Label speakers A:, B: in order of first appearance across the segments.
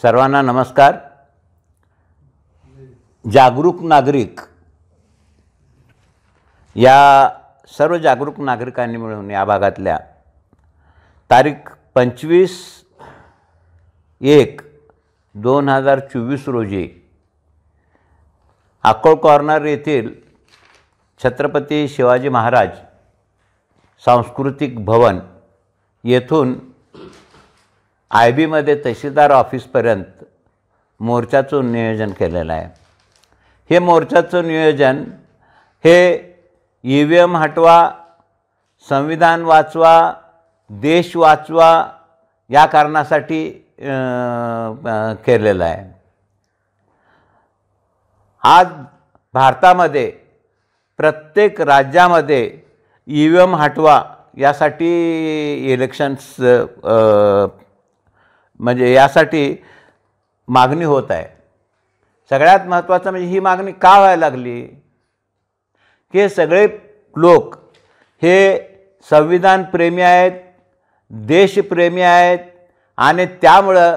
A: सर्वांना नमस्कार। जागरूक नागरिक या सर्व जागरूक नागरिकांनी मिळून या भागातल्या तारीख 25/1/2024 रोजी अकोल कॉर्नर येथील छत्रपती शिवाजी महाराज सांस्कृतिक भवन येथून IB मध्ये तहसीलदार ऑफिसपर्यंत मोर्चाचं नियोजन केलेलं आहे। हे मोर्चाचं नियोजन हे EVM हटवा, संविधान वाचवा, देश वाचवा या कारणासाठी केलेलं आहे। आज भारतामध्ये प्रत्येक राज्यामध्ये EVM हटवा यासाठी इलेक्शन्स म्हणजे यासाठी मागणी होत आहे। सगळ्यात महत्त्वाचं म्हणजे ही मागणी का व्हायला लागली की सगळे लोक हे संविधान प्रेमी आहेत, देशप्रेमी आहेत आणि त्यामुळं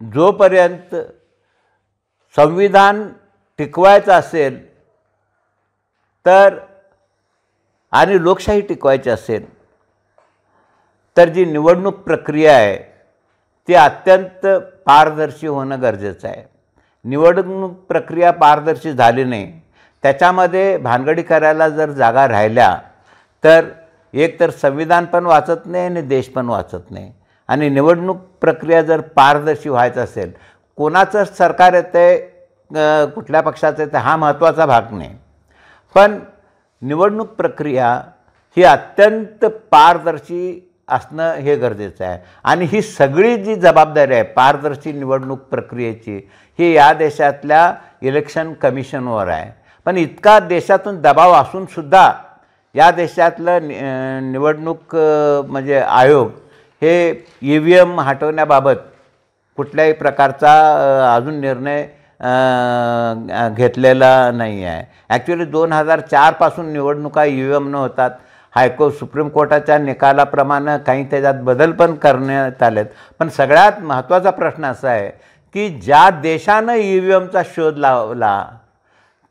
A: जोपर्यंत संविधान टिकवायचं असेल तर आणि लोकशाही टिकवायची असेल तर जी निवडणूक प्रक्रिया आहे ती अत्यंत पारदर्शी होणं गरजेचं आहे। निवडणूक प्रक्रिया पारदर्शी झाली नाही, त्याच्यामध्ये भानगडी करायला जर जागा राहिल्या तर एक तर संविधान पण वाचत नाही आणि देश पण वाचत नाही। आणि निवडणूक प्रक्रिया जर पारदर्शी व्हायचं असेल, कोणाचं सरकार येतंय, कुठल्या पक्षाचं येतं हा महत्त्वाचा भाग नाही, पण निवडणूक प्रक्रिया ही अत्यंत पारदर्शी असणं हे गरजेचं आहे। आणि ही सगळी जी जबाबदारी आहे पारदर्शी निवडणूक प्रक्रियेची ही या देशातल्या इलेक्शन कमिशनवर आहे। पण इतका देशातून दबाव असून सुद्धा या देशातलं निवडणूक म्हणजे आयोग हे EVM हटवण्याबाबत कुठल्याही प्रकारचा अजून निर्णय घेतलेला नाही आहे। ॲक्च्युली 2004 पासून निवडणुका EVM न होतात। सुप्रीम कोर्टाच्या निकालाप्रमाणे काही त्याच्यात बदल पण करण्यात आलेत, पण सगळ्यात महत्त्वाचा प्रश्न असा आहे की ज्या देशानं EVMचा शोध लावला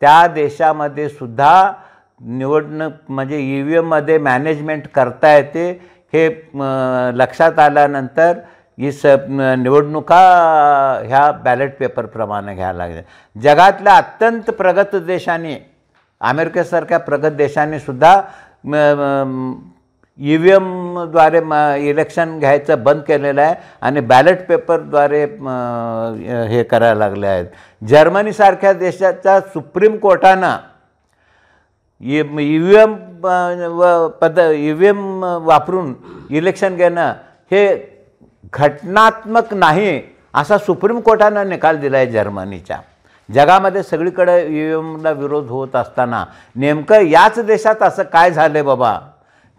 A: त्या देशामध्ये सुद्धा निवडणूक म्हणजे EVM मध्ये मॅनेजमेंट करता येते हे लक्षात आल्यानंतर ही निवडणुका ह्या बॅलेट पेपरप्रमाणे घ्यायला लागल्या। जगातल्या अत्यंत प्रगत देशांनी, अमेरिकेसारख्या प्रगत देशांनी सुद्धा EVM द्वारे इलेक्शन घ्यायचं बंद केलेलं आहे आणि बॅलेट पेपरद्वारे हे करायला लागले आहेत। जर्मनीसारख्या देशाच्या सुप्रीम कोर्टानं EVM वापरून इलेक्शन घेणं हे घटनात्मक नाही असा सुप्रीम कोर्टानं निकाल दिला आहे जर्मनीच्या। जगामध्ये सगळीकडे EVMला विरोध होत असताना नेमकं याच देशात असं काय झालं बाबा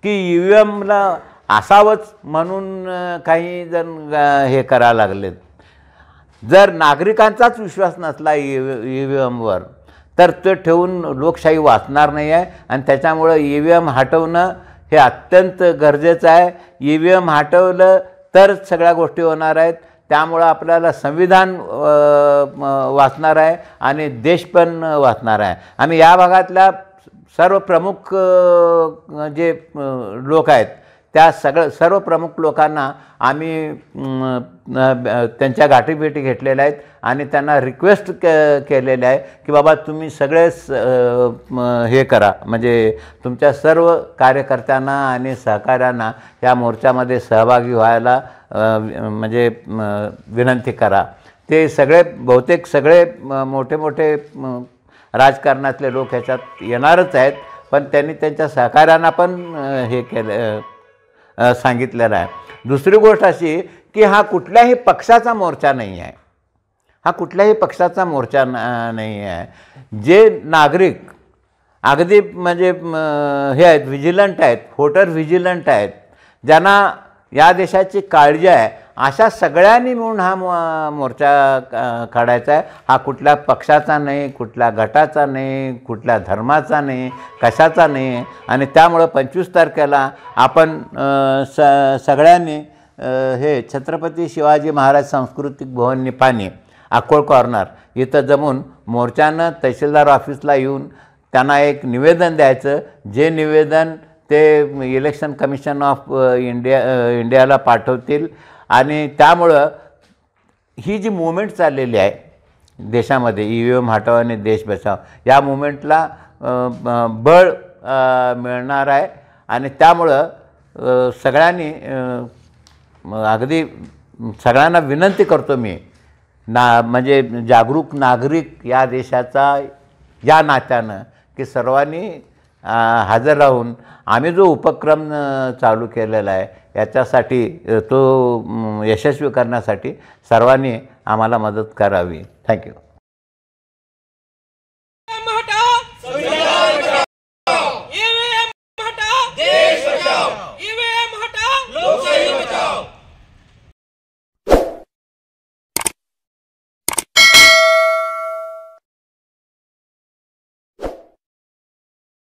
A: की EVMला असावंच म्हणून काही जण हे करायला लागलेत। जर नागरिकांचाच विश्वास नसला EVMवर तर ते ठेवून लोकशाही वाचणार नाही आहे आणि त्याच्यामुळं EVM हटवणं हे अत्यंत गरजेचं आहे। EVM हटवलं तर सगळ्या गोष्टी होणार आहेत, त्यामुळं आपल्याला संविधान वाचणार आहे आणि देश पण वाचणार आहे। आम्ही या भागातल्या सर्व प्रमुख जे लोक आहेत त्या सर्व प्रमुख लोकांना आम्ही त्यांच्या गाठीभेटी घेतलेल्या आहेत आणि त्यांना रिक्वेस्ट केलेले आहे की बाबा तुम्ही सगळेच हे करा, म्हणजे तुमच्या सर्व कार्यकर्त्यांना आणि सहकाऱ्यांना या मोर्चामध्ये सहभागी व्हायला म्हणजे विनंती करा। ते सगळे बहुतेक सगळे मोठे मोठे राजकारणातले लोक ह्याच्यात येणारच आहेत, पण त्यांनी त्यांच्या सहकाऱ्यांना पण हे केलं सांगितलेलं आहे। दुसरी गोष्ट अशी की हा कुठल्याही पक्षाचा मोर्चा नाही आहे, हा कुठल्याही पक्षाचा मोर्चा नाही आहे। जे नागरिक अगदी म्हणजे हे आहेत, व्हिजिलंट आहेत, व्होटर व्हिजिलंट आहेत, ज्यांना या देशाची काळजी आहे, अशा सगळ्यांनी मिळून हा मोर्चा काढायचा आहे। हा कुठल्या पक्षाचा नाही, कुठल्या गटाचा नाही, कुठल्या धर्माचा नाही, कशाचा नाही। आणि त्यामुळे 25 तारखेला आपण सगळ्यांनी हे छत्रपती शिवाजी महाराज सांस्कृतिक भवन निपाणी अकोळ कॉर्नर इथं जमून मोर्चानं तहसीलदार ऑफिसला येऊन त्यांना एक निवेदन द्यायचं, जे निवेदन ते इलेक्शन कमिशन ऑफ इंडियाला पाठवतील. आणि त्यामुळं ही जी मूवमेंट चाललेली आहे देशामध्ये, EVM हटाव आणि देश बचाव, या मूवमेंटला बळ मिळणार आहे. आणि त्यामुळं सगळ्यांनी अगदी सगळ्यांना विनंती करतो मी, म्हणजे जागरूक नागरिक या देशाचा या नात्यानं, की सर्वांनी हजर राहून आम्ही जो उपक्रम चालू केलेला आहे याच्यासाठी तो यशस्वी करण्यासाठी सर्वांनी आम्हाला मदत करावी. थँक्यू.